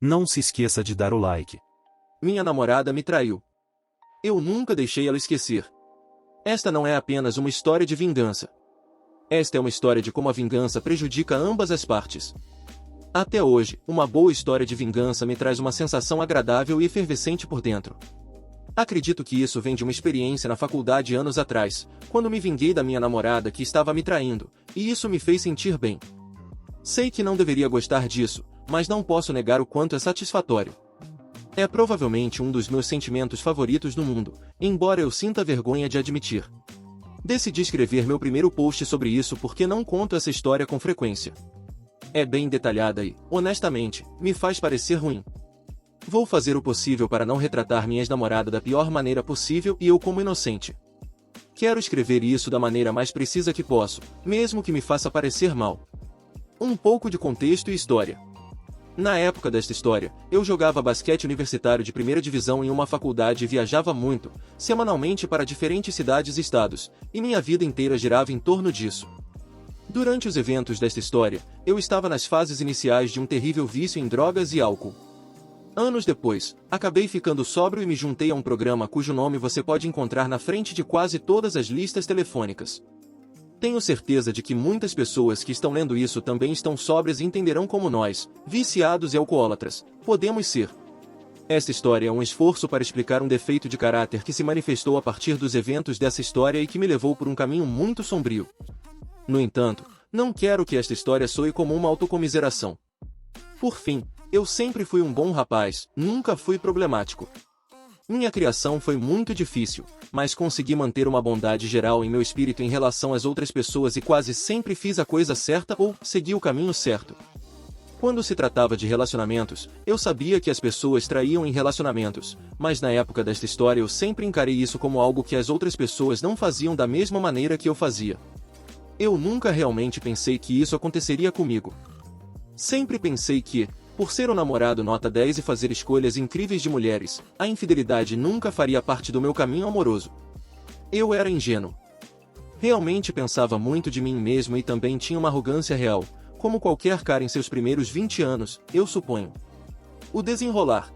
Não se esqueça de dar o like. Minha namorada me traiu. Eu nunca deixei ela esquecer. Esta não é apenas uma história de vingança. Esta é uma história de como a vingança prejudica ambas as partes. Até hoje, uma boa história de vingança me traz uma sensação agradável e efervescente por dentro. Acredito que isso vem de uma experiência na faculdade anos atrás, quando me vinguei da minha namorada que estava me traindo, e isso me fez sentir bem. Sei que não deveria gostar disso, mas não posso negar o quanto é satisfatório. É provavelmente um dos meus sentimentos favoritos no mundo, embora eu sinta vergonha de admitir. Decidi escrever meu primeiro post sobre isso porque não conto essa história com frequência. É bem detalhada e, honestamente, me faz parecer ruim. Vou fazer o possível para não retratar minha ex-namorada da pior maneira possível e eu como inocente. Quero escrever isso da maneira mais precisa que posso, mesmo que me faça parecer mal. Um pouco de contexto e história. Na época desta história, eu jogava basquete universitário de primeira divisão em uma faculdade e viajava muito, semanalmente para diferentes cidades e estados, e minha vida inteira girava em torno disso. Durante os eventos desta história, eu estava nas fases iniciais de um terrível vício em drogas e álcool. Anos depois, acabei ficando sóbrio e me juntei a um programa cujo nome você pode encontrar na frente de quase todas as listas telefônicas. Tenho certeza de que muitas pessoas que estão lendo isso também estão sóbrias e entenderão como nós, viciados e alcoólatras, podemos ser. Esta história é um esforço para explicar um defeito de caráter que se manifestou a partir dos eventos dessa história e que me levou por um caminho muito sombrio. No entanto, não quero que esta história soe como uma autocomiseração. Por fim, eu sempre fui um bom rapaz, nunca fui problemático. Minha criação foi muito difícil, mas consegui manter uma bondade geral em meu espírito em relação às outras pessoas e quase sempre fiz a coisa certa ou segui o caminho certo. Quando se tratava de relacionamentos, eu sabia que as pessoas traíam em relacionamentos, mas na época desta história eu sempre encarei isso como algo que as outras pessoas não faziam da mesma maneira que eu fazia. Eu nunca realmente pensei que isso aconteceria comigo. Sempre pensei que, por ser um namorado nota 10 e fazer escolhas incríveis de mulheres, a infidelidade nunca faria parte do meu caminho amoroso. Eu era ingênuo. Realmente pensava muito de mim mesmo e também tinha uma arrogância real, como qualquer cara em seus primeiros 20 anos, eu suponho. O desenrolar.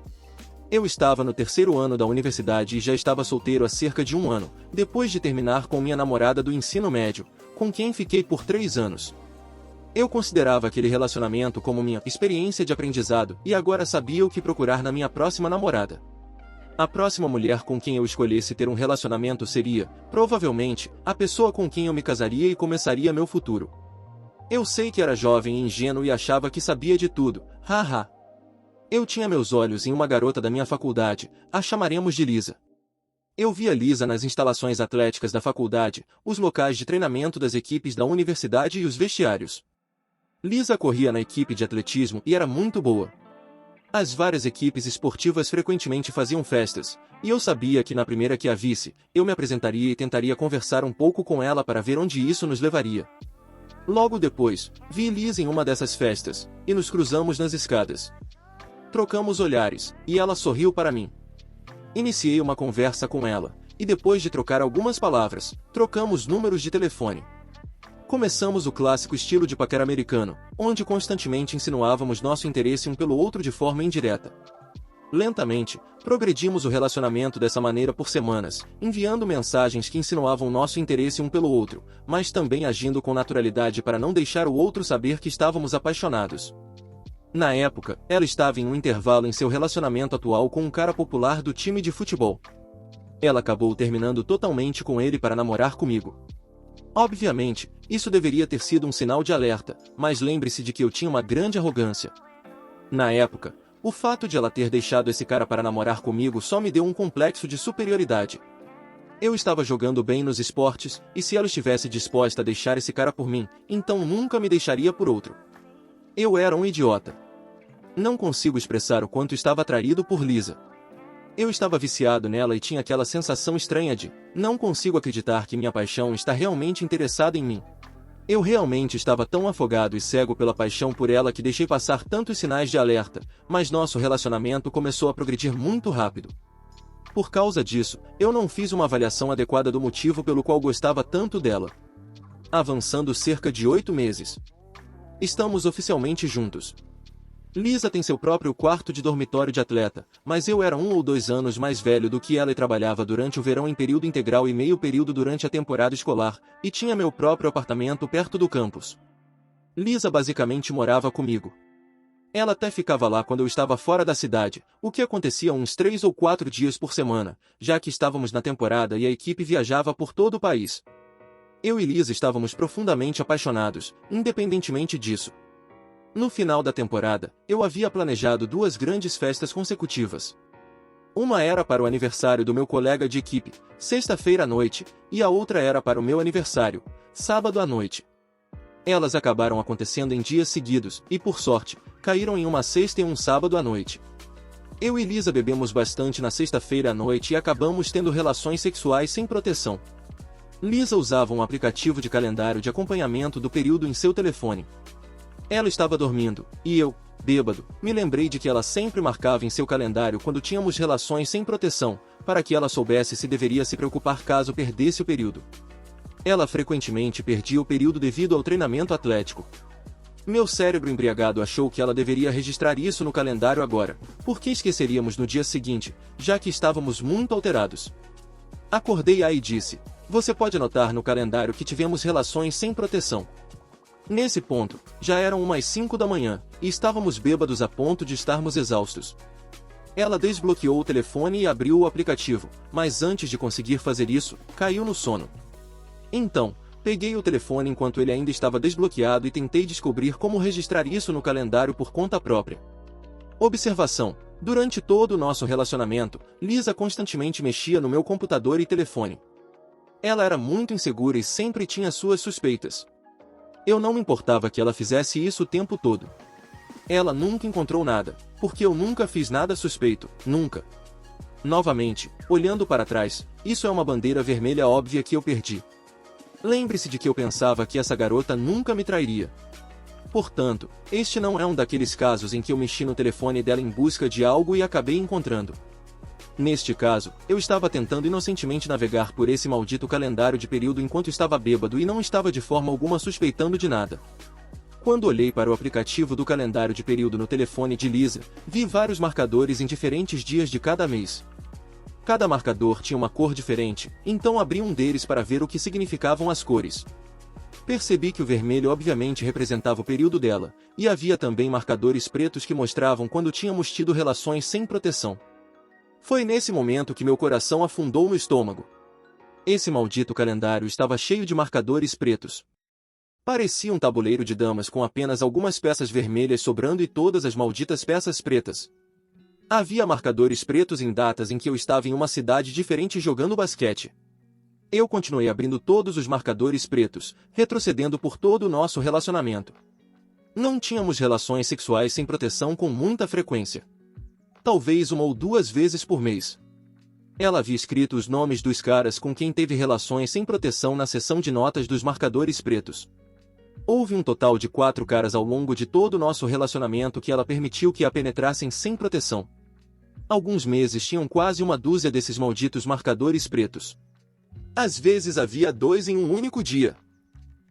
Eu estava no terceiro ano da universidade e já estava solteiro há cerca de um ano, depois de terminar com minha namorada do ensino médio, com quem fiquei por 3 anos. Eu considerava aquele relacionamento como minha experiência de aprendizado e agora sabia o que procurar na minha próxima namorada. A próxima mulher com quem eu escolhesse ter um relacionamento seria, provavelmente, a pessoa com quem eu me casaria e começaria meu futuro. Eu sei que era jovem e ingênuo e achava que sabia de tudo, haha. Eu tinha meus olhos em uma garota da minha faculdade, a chamaremos de Lisa. Eu via Lisa nas instalações atléticas da faculdade, os locais de treinamento das equipes da universidade e os vestiários. Lisa corria na equipe de atletismo e era muito boa. As várias equipes esportivas frequentemente faziam festas, e eu sabia que na primeira que a visse, eu me apresentaria e tentaria conversar um pouco com ela para ver onde isso nos levaria. Logo depois, vi Lisa em uma dessas festas, e nos cruzamos nas escadas. Trocamos olhares, e ela sorriu para mim. Iniciei uma conversa com ela, e depois de trocar algumas palavras, trocamos números de telefone. Começamos o clássico estilo de paquera americano, onde constantemente insinuávamos nosso interesse um pelo outro de forma indireta. Lentamente, progredimos o relacionamento dessa maneira por semanas, enviando mensagens que insinuavam nosso interesse um pelo outro, mas também agindo com naturalidade para não deixar o outro saber que estávamos apaixonados. Na época, ela estava em um intervalo em seu relacionamento atual com um cara popular do time de futebol. Ela acabou terminando totalmente com ele para namorar comigo. Obviamente, isso deveria ter sido um sinal de alerta, mas lembre-se de que eu tinha uma grande arrogância. Na época, o fato de ela ter deixado esse cara para namorar comigo só me deu um complexo de superioridade. Eu estava jogando bem nos esportes, e se ela estivesse disposta a deixar esse cara por mim, então nunca me deixaria por outro. Eu era um idiota. Não consigo expressar o quanto estava atraído por Lisa. Eu estava viciado nela e tinha aquela sensação estranha de, não consigo acreditar que minha paixão está realmente interessada em mim. Eu realmente estava tão afogado e cego pela paixão por ela que deixei passar tantos sinais de alerta, mas nosso relacionamento começou a progredir muito rápido. Por causa disso, eu não fiz uma avaliação adequada do motivo pelo qual gostava tanto dela. Avançando cerca de 8 meses. Estamos oficialmente juntos. Lisa tem seu próprio quarto de dormitório de atleta, mas eu era 1 ou 2 anos mais velho do que ela e trabalhava durante o verão em período integral e meio período durante a temporada escolar, e tinha meu próprio apartamento perto do campus. Lisa basicamente morava comigo. Ela até ficava lá quando eu estava fora da cidade, o que acontecia uns 3 ou 4 dias por semana, já que estávamos na temporada e a equipe viajava por todo o país. Eu e Lisa estávamos profundamente apaixonados, independentemente disso. No final da temporada, eu havia planejado 2 grandes festas consecutivas. Uma era para o aniversário do meu colega de equipe, sexta-feira à noite, e a outra era para o meu aniversário, sábado à noite. Elas acabaram acontecendo em dias seguidos, e por sorte, caíram em uma sexta e um sábado à noite. Eu e Lisa bebemos bastante na sexta-feira à noite e acabamos tendo relações sexuais sem proteção. Lisa usava um aplicativo de calendário de acompanhamento do período em seu telefone. Ela estava dormindo, e eu, bêbado, me lembrei de que ela sempre marcava em seu calendário quando tínhamos relações sem proteção, para que ela soubesse se deveria se preocupar caso perdesse o período. Ela frequentemente perdia o período devido ao treinamento atlético. Meu cérebro embriagado achou que ela deveria registrar isso no calendário agora, porque esqueceríamos no dia seguinte, já que estávamos muito alterados. Acordei e disse: "Você pode anotar no calendário que tivemos relações sem proteção." Nesse ponto, já eram umas 5 da manhã, e estávamos bêbados a ponto de estarmos exaustos. Ela desbloqueou o telefone e abriu o aplicativo, mas antes de conseguir fazer isso, caiu no sono. Então, peguei o telefone enquanto ele ainda estava desbloqueado e tentei descobrir como registrar isso no calendário por conta própria. Observação: durante todo o nosso relacionamento, Lisa constantemente mexia no meu computador e telefone. Ela era muito insegura e sempre tinha suas suspeitas. Eu não me importava que ela fizesse isso o tempo todo. Ela nunca encontrou nada, porque eu nunca fiz nada suspeito, nunca. Novamente, olhando para trás, isso é uma bandeira vermelha óbvia que eu perdi. Lembre-se de que eu pensava que essa garota nunca me trairia. Portanto, este não é um daqueles casos em que eu mexi no telefone dela em busca de algo e acabei encontrando. Neste caso, eu estava tentando inocentemente navegar por esse maldito calendário de período enquanto estava bêbado e não estava de forma alguma suspeitando de nada. Quando olhei para o aplicativo do calendário de período no telefone de Lisa, vi vários marcadores em diferentes dias de cada mês. Cada marcador tinha uma cor diferente, então abri um deles para ver o que significavam as cores. Percebi que o vermelho obviamente representava o período dela, e havia também marcadores pretos que mostravam quando tínhamos tido relações sem proteção. Foi nesse momento que meu coração afundou no estômago. Esse maldito calendário estava cheio de marcadores pretos. Parecia um tabuleiro de damas com apenas algumas peças vermelhas sobrando e todas as malditas peças pretas. Havia marcadores pretos em datas em que eu estava em uma cidade diferente jogando basquete. Eu continuei abrindo todos os marcadores pretos, retrocedendo por todo o nosso relacionamento. Não tínhamos relações sexuais sem proteção com muita frequência. Talvez 1 ou 2 vezes por mês. Ela havia escrito os nomes dos caras com quem teve relações sem proteção na seção de notas dos marcadores pretos. Houve um total de 4 caras ao longo de todo o nosso relacionamento que ela permitiu que a penetrassem sem proteção. Alguns meses tinham quase 1 dúzia desses malditos marcadores pretos. Às vezes havia 2 em um único dia.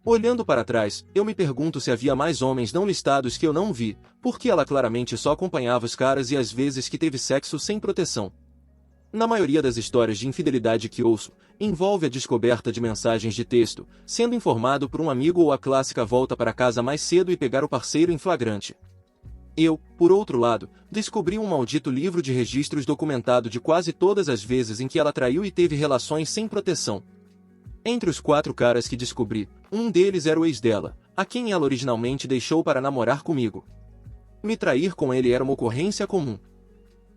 Olhando para trás, eu me pergunto se havia mais homens não listados que eu não vi, porque ela claramente só acompanhava os caras e às vezes que teve sexo sem proteção. Na maioria das histórias de infidelidade que ouço, envolve a descoberta de mensagens de texto, sendo informado por um amigo ou a clássica volta para casa mais cedo e pegar o parceiro em flagrante. Eu, por outro lado, descobri um maldito livro de registros documentado de quase todas as vezes em que ela traiu e teve relações sem proteção. Entre os 4 caras que descobri, um deles era o ex dela, a quem ela originalmente deixou para namorar comigo. Me trair com ele era uma ocorrência comum.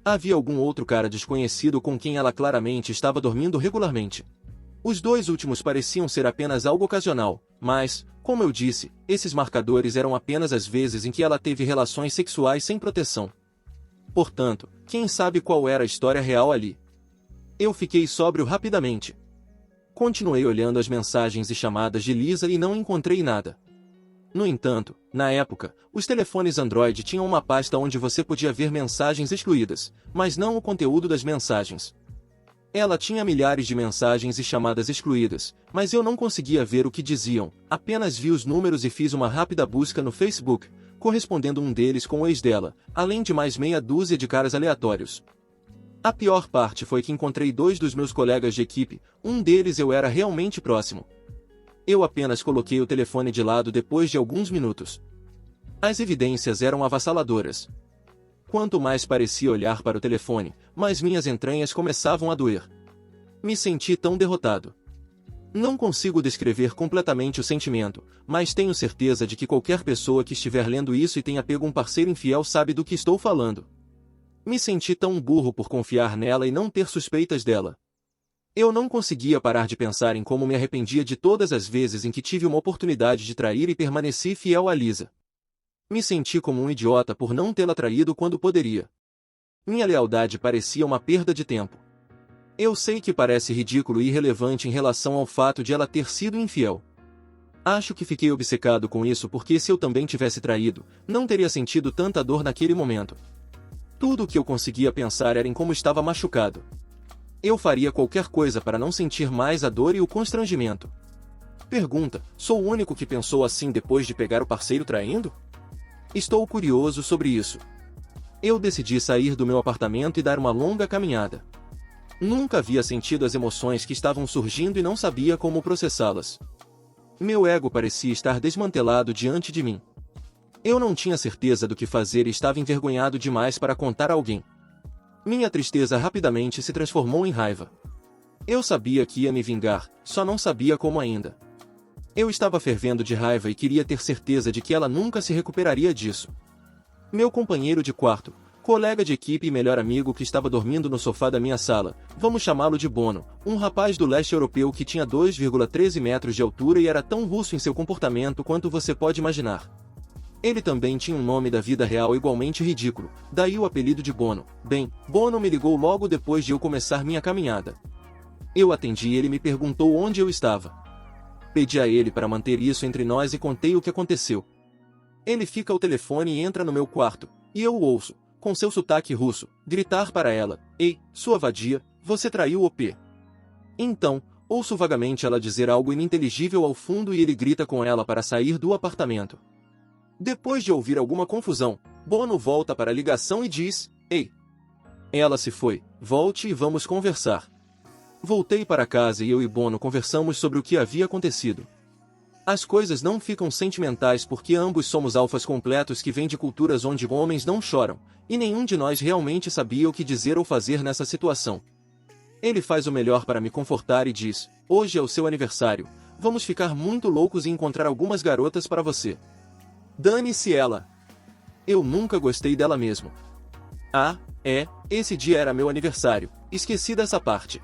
Havia algum outro cara desconhecido com quem ela claramente estava dormindo regularmente. Os 2 últimos pareciam ser apenas algo ocasional, mas, como eu disse, esses marcadores eram apenas as vezes em que ela teve relações sexuais sem proteção. Portanto, quem sabe qual era a história real ali? Eu fiquei sóbrio rapidamente. Continuei olhando as mensagens e chamadas de Lisa e não encontrei nada. No entanto, na época, os telefones Android tinham uma pasta onde você podia ver mensagens excluídas, mas não o conteúdo das mensagens. Ela tinha milhares de mensagens e chamadas excluídas, mas eu não conseguia ver o que diziam, apenas vi os números e fiz uma rápida busca no Facebook, correspondendo um deles com o ex dela, além de mais meia dúzia de caras aleatórios. A pior parte foi que encontrei 2 dos meus colegas de equipe, um deles eu era realmente próximo. Eu apenas coloquei o telefone de lado depois de alguns minutos. As evidências eram avassaladoras. Quanto mais parecia olhar para o telefone, mais minhas entranhas começavam a doer. Me senti tão derrotado. Não consigo descrever completamente o sentimento, mas tenho certeza de que qualquer pessoa que estiver lendo isso e tenha pego um parceiro infiel sabe do que estou falando. Me senti tão burro por confiar nela e não ter suspeitas dela. Eu não conseguia parar de pensar em como me arrependia de todas as vezes em que tive uma oportunidade de trair e permaneci fiel a Lisa. Me senti como um idiota por não tê-la traído quando poderia. Minha lealdade parecia uma perda de tempo. Eu sei que parece ridículo e irrelevante em relação ao fato de ela ter sido infiel. Acho que fiquei obcecado com isso porque se eu também tivesse traído, não teria sentido tanta dor naquele momento. Tudo o que eu conseguia pensar era em como estava machucado. Eu faria qualquer coisa para não sentir mais a dor e o constrangimento. Pergunta: sou o único que pensou assim depois de pegar o parceiro traindo? Estou curioso sobre isso. Eu decidi sair do meu apartamento e dar uma longa caminhada. Nunca havia sentido as emoções que estavam surgindo e não sabia como processá-las. Meu ego parecia estar desmantelado diante de mim. Eu não tinha certeza do que fazer e estava envergonhado demais para contar a alguém. Minha tristeza rapidamente se transformou em raiva. Eu sabia que ia me vingar, só não sabia como ainda. Eu estava fervendo de raiva e queria ter certeza de que ela nunca se recuperaria disso. Meu companheiro de quarto, colega de equipe e melhor amigo que estava dormindo no sofá da minha sala, vamos chamá-lo de Bono, um rapaz do leste europeu que tinha 2,13 metros de altura e era tão russo em seu comportamento quanto você pode imaginar. Ele também tinha um nome da vida real igualmente ridículo, daí o apelido de Bono. Bem, Bono me ligou logo depois de eu começar minha caminhada. Eu atendi e ele me perguntou onde eu estava. Pedi a ele para manter isso entre nós e contei o que aconteceu. Ele fica ao telefone e entra no meu quarto, e eu o ouço, com seu sotaque russo, gritar para ela: "Ei, sua vadia, você traiu o P." Então, ouço vagamente ela dizer algo ininteligível ao fundo e ele grita com ela para sair do apartamento. Depois de ouvir alguma confusão, Bono volta para a ligação e diz: "Ei." Ela se foi, volte e vamos conversar. Voltei para casa e eu e Bono conversamos sobre o que havia acontecido. As coisas não ficam sentimentais porque ambos somos alfas completos que vêm de culturas onde homens não choram, e nenhum de nós realmente sabia o que dizer ou fazer nessa situação. Ele faz o melhor para me confortar e diz: "Hoje é o seu aniversário, vamos ficar muito loucos e encontrar algumas garotas para você." Dane-se ela. Eu nunca gostei dela mesmo. Ah, esse dia era meu aniversário, esqueci dessa parte.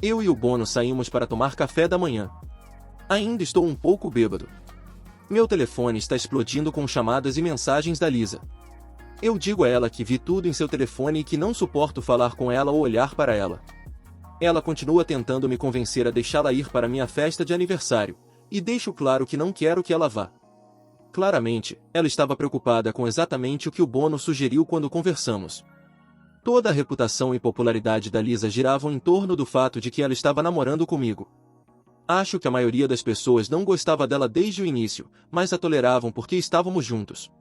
Eu e o Bono saímos para tomar café da manhã. Ainda estou um pouco bêbado. Meu telefone está explodindo com chamadas e mensagens da Lisa. Eu digo a ela que vi tudo em seu telefone e que não suporto falar com ela ou olhar para ela. Ela continua tentando me convencer a deixá-la ir para minha festa de aniversário, e deixo claro que não quero que ela vá. Claramente, ela estava preocupada com exatamente o que o Bono sugeriu quando conversamos. Toda a reputação e popularidade da Lisa giravam em torno do fato de que ela estava namorando comigo. Acho que a maioria das pessoas não gostava dela desde o início, mas a toleravam porque estávamos juntos.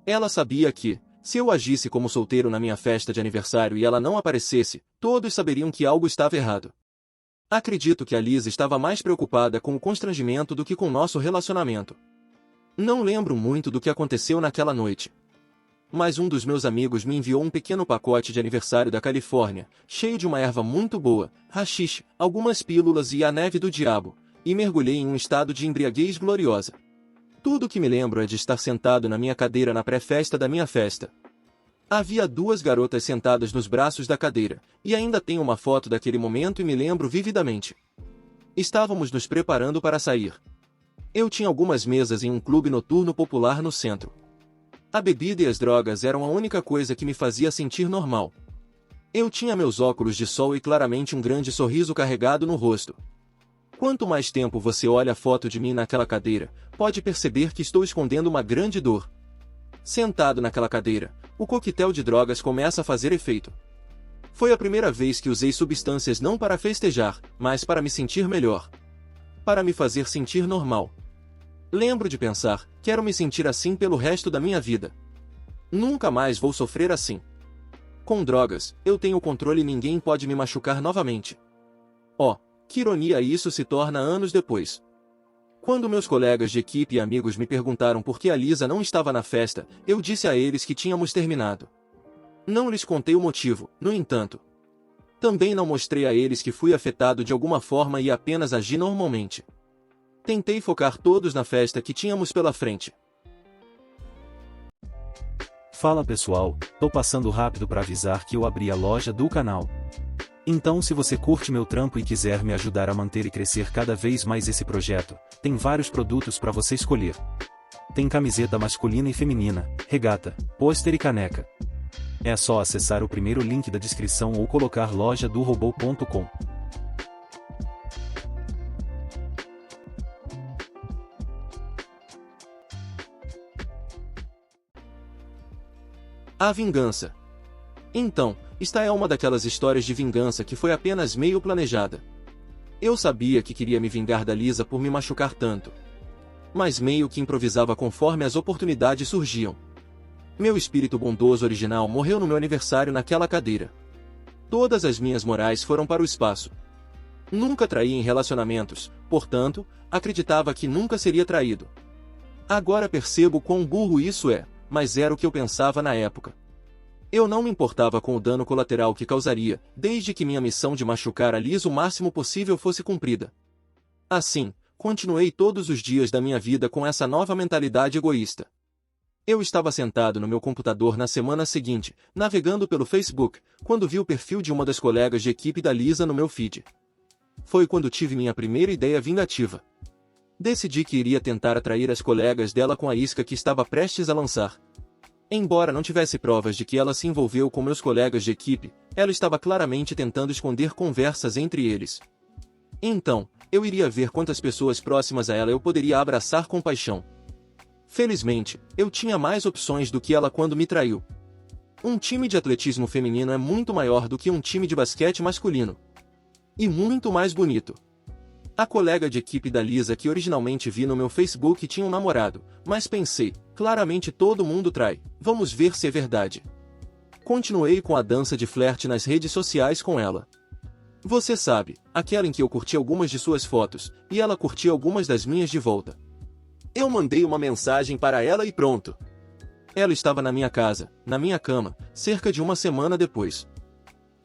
Ela sabia que, se eu agisse como solteiro na minha festa de aniversário e ela não aparecesse, todos saberiam que algo estava errado. Acredito que a Lisa estava mais preocupada com o constrangimento do que com nosso relacionamento. Não lembro muito do que aconteceu naquela noite. Mas um dos meus amigos me enviou um pequeno pacote de aniversário da Califórnia, cheio de uma erva muito boa, haxixe, algumas pílulas e a neve do diabo, e mergulhei em um estado de embriaguez gloriosa. Tudo o que me lembro é de estar sentado na minha cadeira na pré-festa da minha festa. Havia 2 garotas sentadas nos braços da cadeira, e ainda tenho uma foto daquele momento e me lembro vividamente. Estávamos nos preparando para sair. Eu tinha algumas mesas em um clube noturno popular no centro. A bebida e as drogas eram a única coisa que me fazia sentir normal. Eu tinha meus óculos de sol e claramente um grande sorriso carregado no rosto. Quanto mais tempo você olha a foto de mim naquela cadeira, pode perceber que estou escondendo uma grande dor. Sentado naquela cadeira, o coquetel de drogas começa a fazer efeito. Foi a primeira vez que usei substâncias não para festejar, mas para me sentir melhor. Para me fazer sentir normal. Lembro de pensar, quero me sentir assim pelo resto da minha vida. Nunca mais vou sofrer assim. Com drogas, eu tenho controle e ninguém pode me machucar novamente. Oh, que ironia isso se torna anos depois. Quando meus colegas de equipe e amigos me perguntaram por que a Lisa não estava na festa, eu disse a eles que tínhamos terminado. Não lhes contei o motivo, no entanto. Também não mostrei a eles que fui afetado de alguma forma e apenas agi normalmente. Tentei focar todos na festa que tínhamos pela frente. Fala pessoal, tô passando rápido para avisar que eu abri a loja do canal. Então se você curte meu trampo e quiser me ajudar a manter e crescer cada vez mais esse projeto, tem vários produtos para você escolher. Tem camiseta masculina e feminina, regata, pôster e caneca. É só acessar o primeiro link da descrição ou colocar lojadorobô.com. A vingança. Então, esta é uma daquelas histórias de vingança que foi apenas meio planejada. Eu sabia que queria me vingar da Lisa por me machucar tanto. Mas meio que improvisava conforme as oportunidades surgiam. Meu espírito bondoso original morreu no meu aniversário naquela cadeira. Todas as minhas morais foram para o espaço. Nunca traí em relacionamentos, portanto, acreditava que nunca seria traído. Agora percebo quão burro isso é, mas era o que eu pensava na época. Eu não me importava com o dano colateral que causaria, desde que minha missão de machucar a Lisa o máximo possível fosse cumprida. Assim, continuei todos os dias da minha vida com essa nova mentalidade egoísta. Eu estava sentado no meu computador na semana seguinte, navegando pelo Facebook, quando vi o perfil de uma das colegas de equipe da Lisa no meu feed. Foi quando tive minha primeira ideia vingativa. Decidi que iria tentar atrair as colegas dela com a isca que estava prestes a lançar. Embora não tivesse provas de que ela se envolveu com meus colegas de equipe, ela estava claramente tentando esconder conversas entre eles. Então, eu iria ver quantas pessoas próximas a ela eu poderia abraçar com paixão. Felizmente, eu tinha mais opções do que ela quando me traiu. Um time de atletismo feminino é muito maior do que um time de basquete masculino. E muito mais bonito. A colega de equipe da Lisa que originalmente vi no meu Facebook tinha um namorado, mas pensei, claramente todo mundo trai, vamos ver se é verdade. Continuei com a dança de flerte nas redes sociais com ela. Você sabe, aquela em que eu curti algumas de suas fotos, e ela curtia algumas das minhas de volta. Eu mandei uma mensagem para ela e pronto. Ela estava na minha casa, na minha cama, cerca de uma semana depois.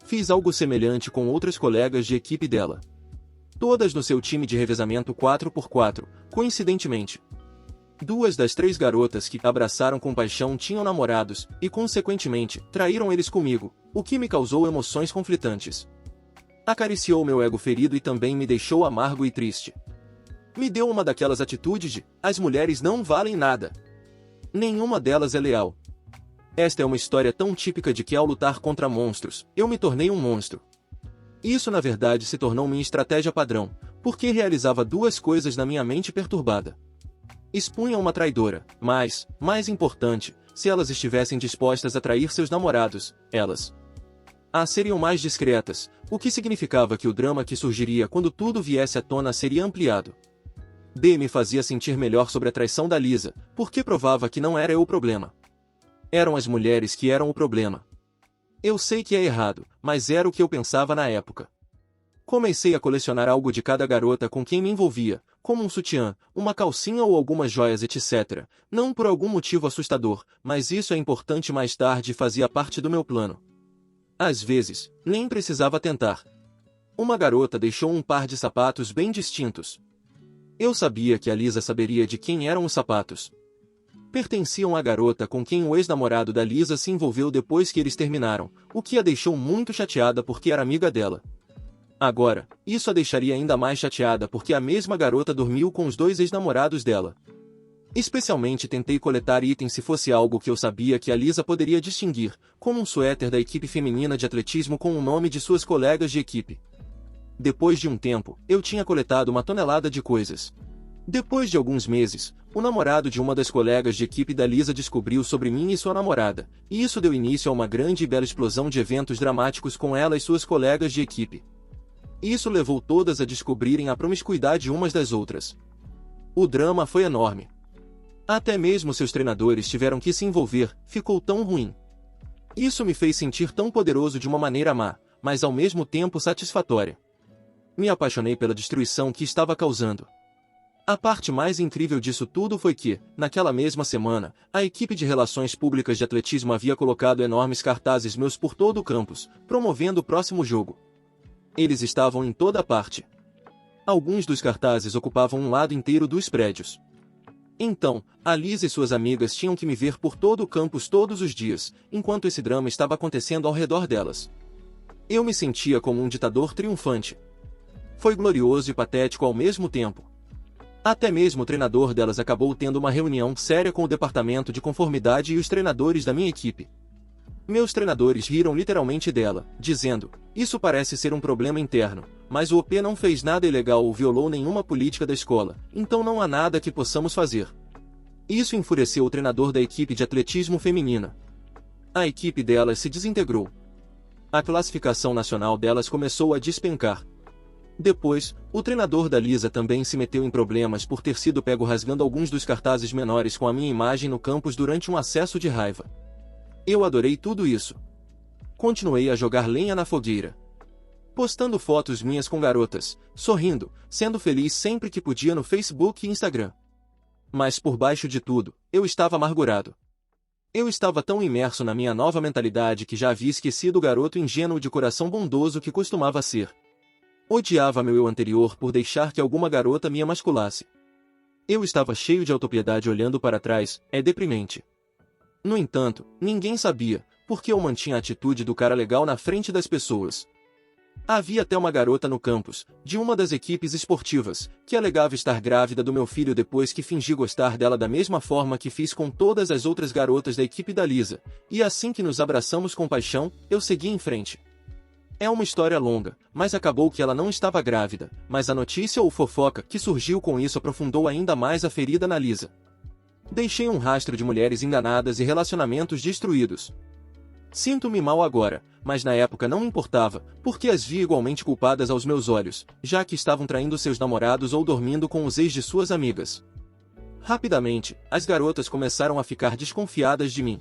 Fiz algo semelhante com outras colegas de equipe dela. Todas no seu time de revezamento 4x4, coincidentemente. 2 das 3 garotas que abraçaram com paixão tinham namorados, e consequentemente, traíram eles comigo, o que me causou emoções conflitantes. Acariciou meu ego ferido e também me deixou amargo e triste. Me deu uma daquelas atitudes de, as mulheres não valem nada. Nenhuma delas é leal. Esta é uma história tão típica de que ao lutar contra monstros, eu me tornei um monstro. Isso na verdade se tornou minha estratégia padrão, porque realizava 2 coisas na minha mente perturbada. Expunha uma traidora, mas, mais importante, se elas estivessem dispostas a trair seus namorados, elas seriam mais discretas, o que significava que o drama que surgiria quando tudo viesse à tona seria ampliado. B me fazia sentir melhor sobre a traição da Lisa, porque provava que não era eu o problema. Eram as mulheres que eram o problema. Eu sei que é errado, mas era o que eu pensava na época. Comecei a colecionar algo de cada garota com quem me envolvia, como um sutiã, uma calcinha ou algumas joias etc. Não por algum motivo assustador, mas isso é importante mais tarde e fazia parte do meu plano. Às vezes, nem precisava tentar. Uma garota deixou um par de sapatos bem distintos. Eu sabia que a Lisa saberia de quem eram os sapatos. Pertenciam à garota com quem o ex-namorado da Lisa se envolveu depois que eles terminaram, o que a deixou muito chateada porque era amiga dela. Agora, isso a deixaria ainda mais chateada porque a mesma garota dormiu com os 2 ex-namorados dela. Especialmente tentei coletar itens se fosse algo que eu sabia que a Lisa poderia distinguir, como um suéter da equipe feminina de atletismo com o nome de suas colegas de equipe. Depois de um tempo, eu tinha coletado 1 tonelada de coisas. Depois de alguns meses, o namorado de uma das colegas de equipe da Lisa descobriu sobre mim e sua namorada, e isso deu início a uma grande e bela explosão de eventos dramáticos com ela e suas colegas de equipe. Isso levou todas a descobrirem a promiscuidade umas das outras. O drama foi enorme. Até mesmo seus treinadores tiveram que se envolver, ficou tão ruim. Isso me fez sentir tão poderoso de uma maneira má, mas ao mesmo tempo satisfatória. Me apaixonei pela destruição que estava causando. A parte mais incrível disso tudo foi que, naquela mesma semana, a equipe de relações públicas de atletismo havia colocado enormes cartazes meus por todo o campus, promovendo o próximo jogo. Eles estavam em toda parte. Alguns dos cartazes ocupavam um lado inteiro dos prédios. Então, a Lisa e suas amigas tinham que me ver por todo o campus todos os dias, enquanto esse drama estava acontecendo ao redor delas. Eu me sentia como um ditador triunfante. Foi glorioso e patético ao mesmo tempo. Até mesmo o treinador delas acabou tendo uma reunião séria com o departamento de conformidade e os treinadores da minha equipe. Meus treinadores riram literalmente dela, dizendo: "Isso parece ser um problema interno, mas o OP não fez nada ilegal ou violou nenhuma política da escola, então não há nada que possamos fazer." Isso enfureceu o treinador da equipe de atletismo feminina. A equipe delas se desintegrou. A classificação nacional delas começou a despencar. Depois, o treinador da Lisa também se meteu em problemas por ter sido pego rasgando alguns dos cartazes menores com a minha imagem no campus durante um acesso de raiva. Eu adorei tudo isso. Continuei a jogar lenha na fogueira. Postando fotos minhas com garotas, sorrindo, sendo feliz sempre que podia no Facebook e Instagram. Mas por baixo de tudo, eu estava amargurado. Eu estava tão imerso na minha nova mentalidade que já havia esquecido o garoto ingênuo de coração bondoso que costumava ser. Odiava meu eu anterior por deixar que alguma garota me emasculasse. Eu estava cheio de autopiedade olhando para trás, é deprimente. No entanto, ninguém sabia, porque eu mantinha a atitude do cara legal na frente das pessoas. Havia até uma garota no campus, de uma das equipes esportivas, que alegava estar grávida do meu filho depois que fingi gostar dela da mesma forma que fiz com todas as outras garotas da equipe da Lisa, e assim que nos abraçamos com paixão, eu segui em frente. É uma história longa, mas acabou que ela não estava grávida, mas a notícia ou fofoca que surgiu com isso aprofundou ainda mais a ferida na Lisa. Deixei um rastro de mulheres enganadas e relacionamentos destruídos. Sinto-me mal agora, mas na época não me importava, porque as vi igualmente culpadas aos meus olhos, já que estavam traindo seus namorados ou dormindo com os ex de suas amigas. Rapidamente, as garotas começaram a ficar desconfiadas de mim.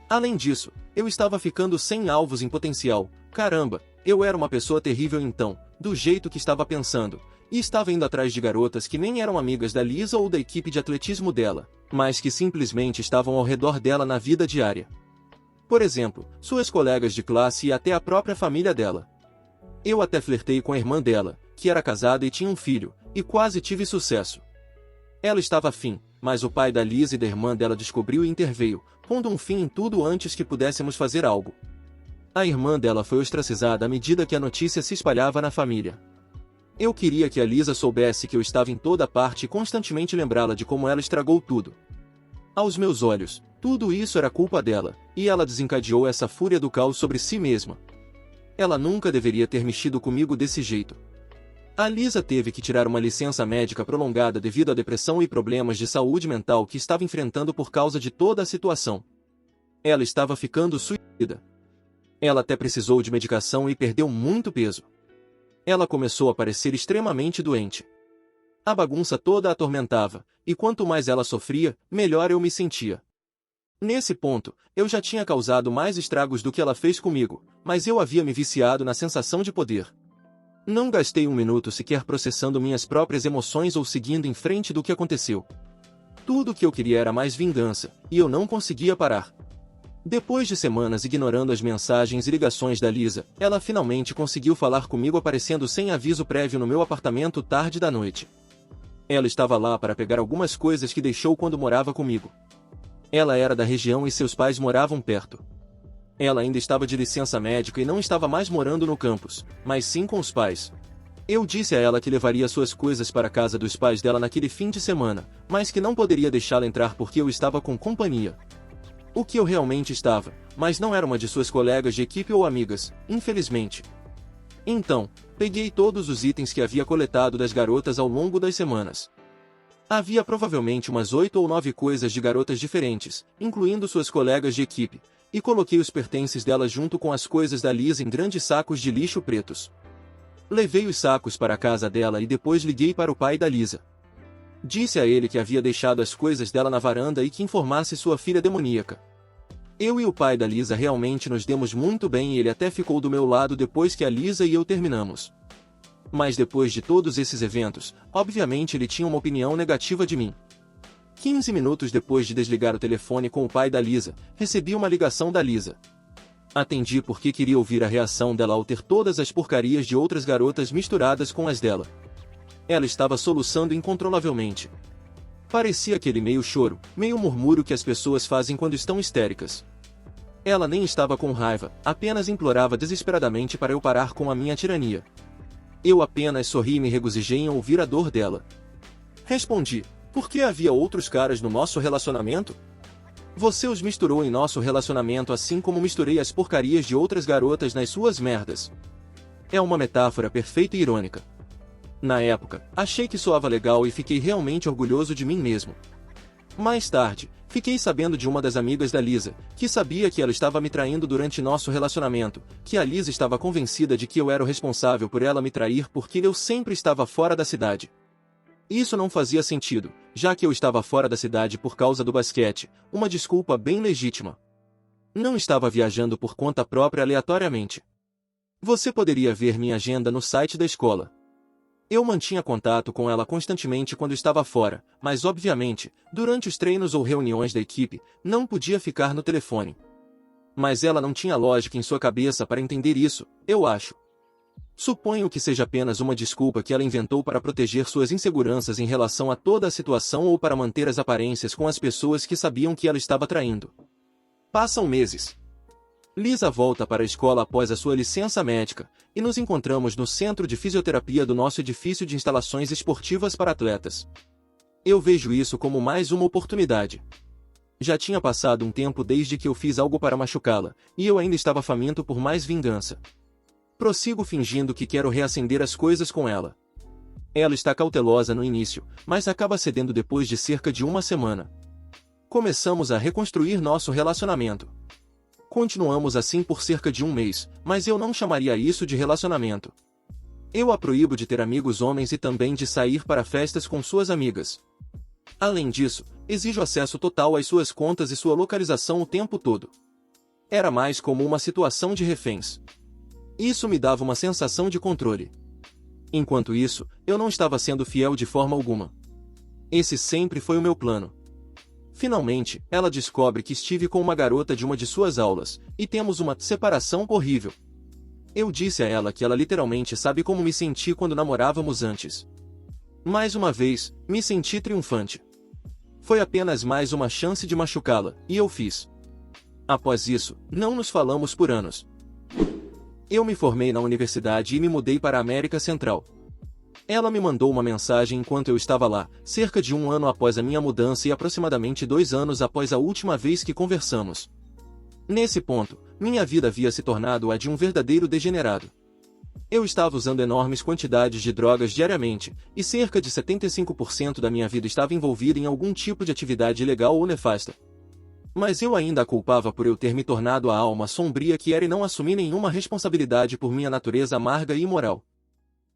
Além disso, eu estava ficando sem alvos em potencial. Caramba, eu era uma pessoa terrível então, do jeito que estava pensando, e estava indo atrás de garotas que nem eram amigas da Lisa ou da equipe de atletismo dela, mas que simplesmente estavam ao redor dela na vida diária. Por exemplo, suas colegas de classe e até a própria família dela. Eu até flertei com a irmã dela, que era casada e tinha um filho, e quase tive sucesso. Ela estava afim, mas o pai da Lisa e da irmã dela descobriu e interveio, pondo um fim em tudo antes que pudéssemos fazer algo. A irmã dela foi ostracizada à medida que a notícia se espalhava na família. Eu queria que a Lisa soubesse que eu estava em toda parte e constantemente lembrá-la de como ela estragou tudo. Aos meus olhos, tudo isso era culpa dela, e ela desencadeou essa fúria do caos sobre si mesma. Ela nunca deveria ter mexido comigo desse jeito. A Lisa teve que tirar uma licença médica prolongada devido à depressão e problemas de saúde mental que estava enfrentando por causa de toda a situação. Ela estava ficando suicida. Ela até precisou de medicação e perdeu muito peso. Ela começou a parecer extremamente doente. A bagunça toda a atormentava, e quanto mais ela sofria, melhor eu me sentia. Nesse ponto, eu já tinha causado mais estragos do que ela fez comigo, mas eu havia me viciado na sensação de poder. Não gastei um minuto sequer processando minhas próprias emoções ou seguindo em frente do que aconteceu. Tudo o que eu queria era mais vingança, e eu não conseguia parar. Depois de semanas ignorando as mensagens e ligações da Lisa, ela finalmente conseguiu falar comigo aparecendo sem aviso prévio no meu apartamento tarde da noite. Ela estava lá para pegar algumas coisas que deixou quando morava comigo. Ela era da região e seus pais moravam perto. Ela ainda estava de licença médica e não estava mais morando no campus, mas sim com os pais. Eu disse a ela que levaria suas coisas para a casa dos pais dela naquele fim de semana, mas que não poderia deixá-la entrar porque eu estava com companhia. O que eu realmente estava, mas não era uma de suas colegas de equipe ou amigas, infelizmente. Então, peguei todos os itens que havia coletado das garotas ao longo das semanas. Havia provavelmente umas 8 ou 9 coisas de garotas diferentes, incluindo suas colegas de equipe, e coloquei os pertences delas junto com as coisas da Lisa em grandes sacos de lixo pretos. Levei os sacos para a casa dela e depois liguei para o pai da Lisa. Disse a ele que havia deixado as coisas dela na varanda e que informasse sua filha demoníaca. Eu e o pai da Lisa realmente nos demos muito bem e ele até ficou do meu lado depois que a Lisa e eu terminamos. Mas depois de todos esses eventos, obviamente ele tinha uma opinião negativa de mim. 15 minutos depois de desligar o telefone com o pai da Lisa, recebi uma ligação da Lisa. Atendi porque queria ouvir a reação dela ao ter todas as porcarias de outras garotas misturadas com as dela. Ela estava soluçando incontrolavelmente. Parecia aquele meio choro, meio murmúrio que as pessoas fazem quando estão histéricas. Ela nem estava com raiva, apenas implorava desesperadamente para eu parar com a minha tirania. Eu apenas sorri e me regozijei em ouvir a dor dela. Respondi, por que havia outros caras no nosso relacionamento? Você os misturou em nosso relacionamento assim como misturei as porcarias de outras garotas nas suas merdas. É uma metáfora perfeita e irônica. Na época, achei que soava legal e fiquei realmente orgulhoso de mim mesmo. Mais tarde, fiquei sabendo de uma das amigas da Lisa, que sabia que ela estava me traindo durante nosso relacionamento, que a Lisa estava convencida de que eu era o responsável por ela me trair porque eu sempre estava fora da cidade. Isso não fazia sentido, já que eu estava fora da cidade por causa do basquete, uma desculpa bem legítima. Não estava viajando por conta própria aleatoriamente. Você poderia ver minha agenda no site da escola. Eu mantinha contato com ela constantemente quando estava fora, mas obviamente, durante os treinos ou reuniões da equipe, não podia ficar no telefone. Mas ela não tinha lógica em sua cabeça para entender isso, eu acho. Suponho que seja apenas uma desculpa que ela inventou para proteger suas inseguranças em relação a toda a situação ou para manter as aparências com as pessoas que sabiam que ela estava traindo. Passam meses. Lisa volta para a escola após a sua licença médica, e nos encontramos no centro de fisioterapia do nosso edifício de instalações esportivas para atletas. Eu vejo isso como mais uma oportunidade. Já tinha passado um tempo desde que eu fiz algo para machucá-la, e eu ainda estava faminto por mais vingança. Prossigo fingindo que quero reacender as coisas com ela. Ela está cautelosa no início, mas acaba cedendo depois de cerca de uma semana. Começamos a reconstruir nosso relacionamento. Continuamos assim por cerca de um mês, mas eu não chamaria isso de relacionamento. Eu a proíbo de ter amigos homens e também de sair para festas com suas amigas. Além disso, exijo acesso total às suas contas e sua localização o tempo todo. Era mais como uma situação de reféns. Isso me dava uma sensação de controle. Enquanto isso, eu não estava sendo fiel de forma alguma. Esse sempre foi o meu plano. Finalmente, ela descobre que estive com uma garota de uma de suas aulas, e temos uma separação horrível. Eu disse a ela que ela literalmente sabe como me senti quando namorávamos antes. Mais uma vez, me senti triunfante. Foi apenas mais uma chance de machucá-la, e eu fiz. Após isso, não nos falamos por anos. Eu me formei na universidade e me mudei para a América Central. Ela me mandou uma mensagem enquanto eu estava lá, cerca de um ano após a minha mudança e aproximadamente 2 anos após a última vez que conversamos. Nesse ponto, minha vida havia se tornado a de um verdadeiro degenerado. Eu estava usando enormes quantidades de drogas diariamente, e cerca de 75% da minha vida estava envolvida em algum tipo de atividade ilegal ou nefasta. Mas eu ainda a culpava por eu ter me tornado a alma sombria que era e não assumi nenhuma responsabilidade por minha natureza amarga e imoral.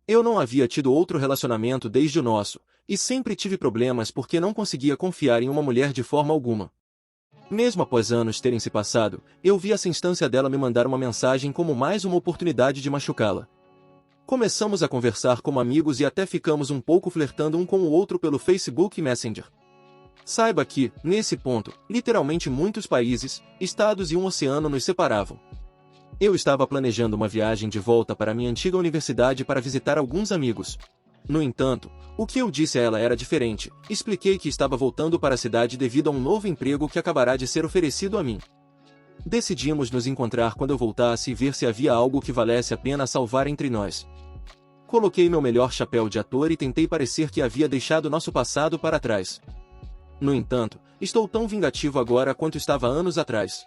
Eu não havia tido outro relacionamento desde o nosso, e sempre tive problemas porque não conseguia confiar em uma mulher de forma alguma. Mesmo após anos terem se passado, eu vi essa instância dela me mandar uma mensagem como mais uma oportunidade de machucá-la. Começamos a conversar como amigos e até ficamos um pouco flertando um com o outro pelo Facebook Messenger. Saiba que, nesse ponto, literalmente muitos países, estados e um oceano nos separavam. Eu estava planejando uma viagem de volta para minha antiga universidade para visitar alguns amigos. No entanto, o que eu disse a ela era diferente. Expliquei que estava voltando para a cidade devido a um novo emprego que acabará de ser oferecido a mim. Decidimos nos encontrar quando eu voltasse e ver se havia algo que valesse a pena salvar entre nós. Coloquei meu melhor chapéu de ator e tentei parecer que havia deixado nosso passado para trás. No entanto, estou tão vingativo agora quanto estava anos atrás.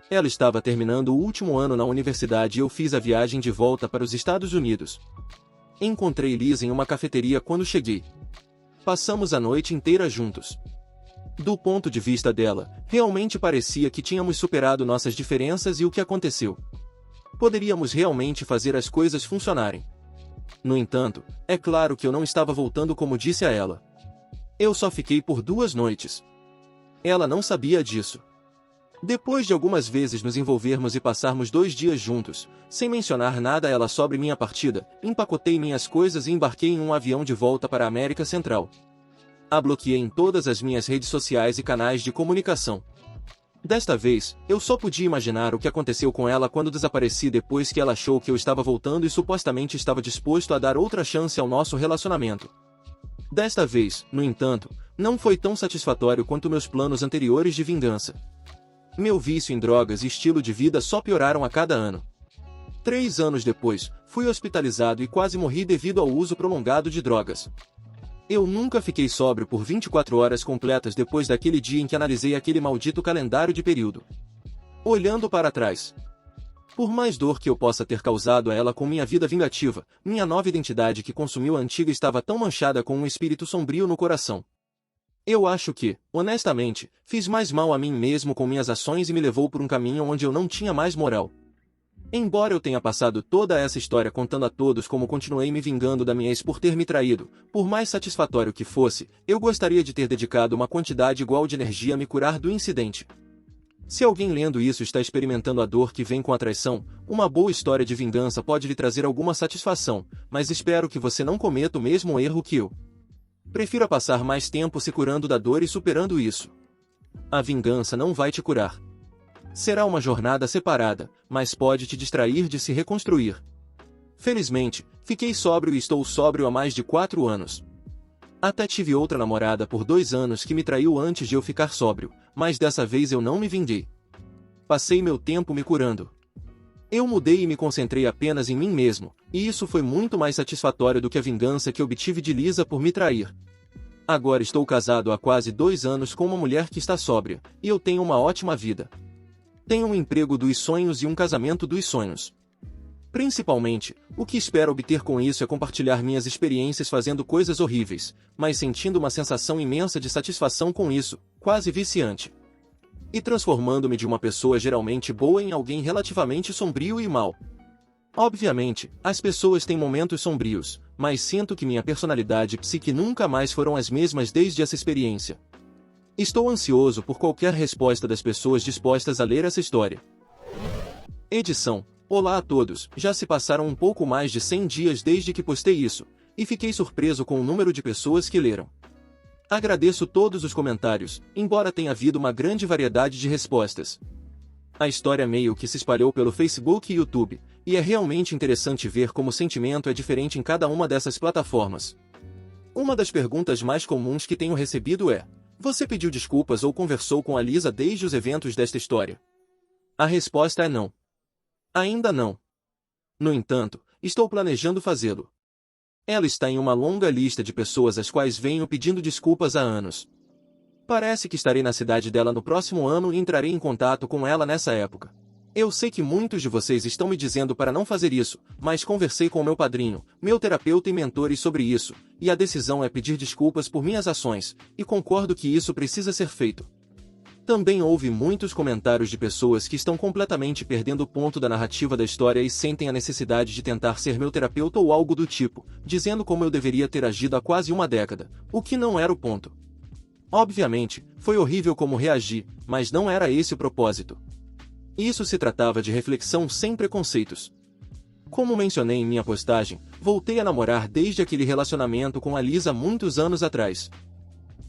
Ela estava terminando o último ano na universidade e eu fiz a viagem de volta para os Estados Unidos. Encontrei Lisa em uma cafeteria quando cheguei. Passamos a noite inteira juntos. Do ponto de vista dela, realmente parecia que tínhamos superado nossas diferenças e o que aconteceu. Poderíamos realmente fazer as coisas funcionarem. No entanto, é claro que eu não estava voltando como disse a ela. Eu só fiquei por 2 noites. Ela não sabia disso. Depois de algumas vezes nos envolvermos e passarmos 2 dias juntos, sem mencionar nada a ela sobre minha partida, empacotei minhas coisas e embarquei em um avião de volta para a América Central. A bloqueei em todas as minhas redes sociais e canais de comunicação. Desta vez, eu só podia imaginar o que aconteceu com ela quando desapareci depois que ela achou que eu estava voltando e supostamente estava disposto a dar outra chance ao nosso relacionamento. Desta vez, no entanto, não foi tão satisfatório quanto meus planos anteriores de vingança. Meu vício em drogas e estilo de vida só pioraram a cada ano. 3 anos depois, fui hospitalizado e quase morri devido ao uso prolongado de drogas. Eu nunca fiquei sóbrio por 24 horas completas depois daquele dia em que analisei aquele maldito calendário de período. Olhando para trás. Por mais dor que eu possa ter causado a ela com minha vida vingativa, minha nova identidade que consumiu a antiga estava tão manchada com um espírito sombrio no coração. Eu acho que, honestamente, fiz mais mal a mim mesmo com minhas ações e me levou por um caminho onde eu não tinha mais moral. Embora eu tenha passado toda essa história contando a todos como continuei me vingando da minha ex por ter me traído, por mais satisfatório que fosse, eu gostaria de ter dedicado uma quantidade igual de energia a me curar do incidente. Se alguém lendo isso está experimentando a dor que vem com a traição, uma boa história de vingança pode lhe trazer alguma satisfação, mas espero que você não cometa o mesmo erro que eu. Prefira passar mais tempo se curando da dor e superando isso. A vingança não vai te curar. Será uma jornada separada, mas pode te distrair de se reconstruir. Felizmente, fiquei sóbrio e estou sóbrio há mais de 4 anos. Até tive outra namorada por 2 anos que me traiu antes de eu ficar sóbrio, mas dessa vez eu não me vinguei. Passei meu tempo me curando. Eu mudei e me concentrei apenas em mim mesmo, e isso foi muito mais satisfatório do que a vingança que obtive de Lisa por me trair. Agora estou casado há quase 2 anos com uma mulher que está sóbria, e eu tenho uma ótima vida. Tenho um emprego dos sonhos e um casamento dos sonhos. Principalmente, o que espero obter com isso é compartilhar minhas experiências fazendo coisas horríveis, mas sentindo uma sensação imensa de satisfação com isso, quase viciante. E transformando-me de uma pessoa geralmente boa em alguém relativamente sombrio e mau. Obviamente, as pessoas têm momentos sombrios, mas sinto que minha personalidade e psique nunca mais foram as mesmas desde essa experiência. Estou ansioso por qualquer resposta das pessoas dispostas a ler essa história. Edição. Olá a todos, já se passaram um pouco mais de 100 dias desde que postei isso, e fiquei surpreso com o número de pessoas que leram. Agradeço todos os comentários, embora tenha havido uma grande variedade de respostas. A história meio que se espalhou pelo Facebook e YouTube, e é realmente interessante ver como o sentimento é diferente em cada uma dessas plataformas. Uma das perguntas mais comuns que tenho recebido é: você pediu desculpas ou conversou com a Lisa desde os eventos desta história? A resposta é não. Ainda não. No entanto, estou planejando fazê-lo. Ela está em uma longa lista de pessoas às quais venho pedindo desculpas há anos. Parece que estarei na cidade dela no próximo ano e entrarei em contato com ela nessa época. Eu sei que muitos de vocês estão me dizendo para não fazer isso, mas conversei com meu padrinho, meu terapeuta e mentores sobre isso, e a decisão é pedir desculpas por minhas ações, e concordo que isso precisa ser feito. Também houve muitos comentários de pessoas que estão completamente perdendo o ponto da narrativa da história e sentem a necessidade de tentar ser meu terapeuta ou algo do tipo, dizendo como eu deveria ter agido há quase uma década, o que não era o ponto. Obviamente, foi horrível como reagi, mas não era esse o propósito. Isso se tratava de reflexão sem preconceitos. Como mencionei em minha postagem, voltei a namorar desde aquele relacionamento com a Lisa muitos anos atrás.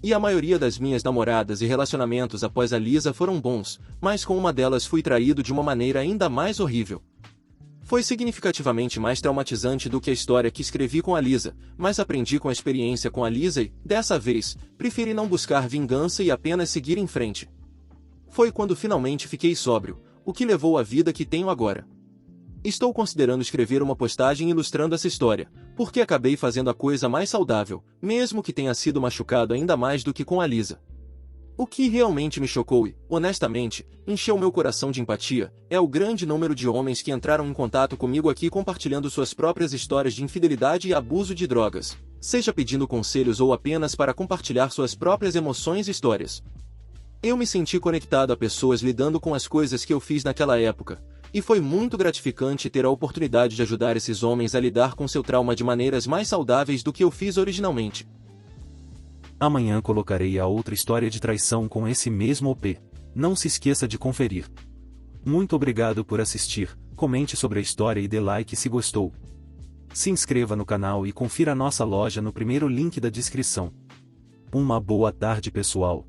E a maioria das minhas namoradas e relacionamentos após a Lisa foram bons, mas com uma delas fui traído de uma maneira ainda mais horrível. Foi significativamente mais traumatizante do que a história que escrevi com a Lisa, mas aprendi com a experiência com a Lisa e, dessa vez, preferi não buscar vingança e apenas seguir em frente. Foi quando finalmente fiquei sóbrio, o que levou à vida que tenho agora. Estou considerando escrever uma postagem ilustrando essa história, porque acabei fazendo a coisa mais saudável, mesmo que tenha sido machucado ainda mais do que com a Lisa. O que realmente me chocou e, honestamente, encheu meu coração de empatia, é o grande número de homens que entraram em contato comigo aqui compartilhando suas próprias histórias de infidelidade e abuso de drogas, seja pedindo conselhos ou apenas para compartilhar suas próprias emoções e histórias. Eu me senti conectado a pessoas lidando com as coisas que eu fiz naquela época, e foi muito gratificante ter a oportunidade de ajudar esses homens a lidar com seu trauma de maneiras mais saudáveis do que eu fiz originalmente. Amanhã colocarei a outra história de traição com esse mesmo OP. Não se esqueça de conferir. Muito obrigado por assistir, comente sobre a história e dê like se gostou. Se inscreva no canal e confira nossa loja no primeiro link da descrição. Uma boa tarde, pessoal.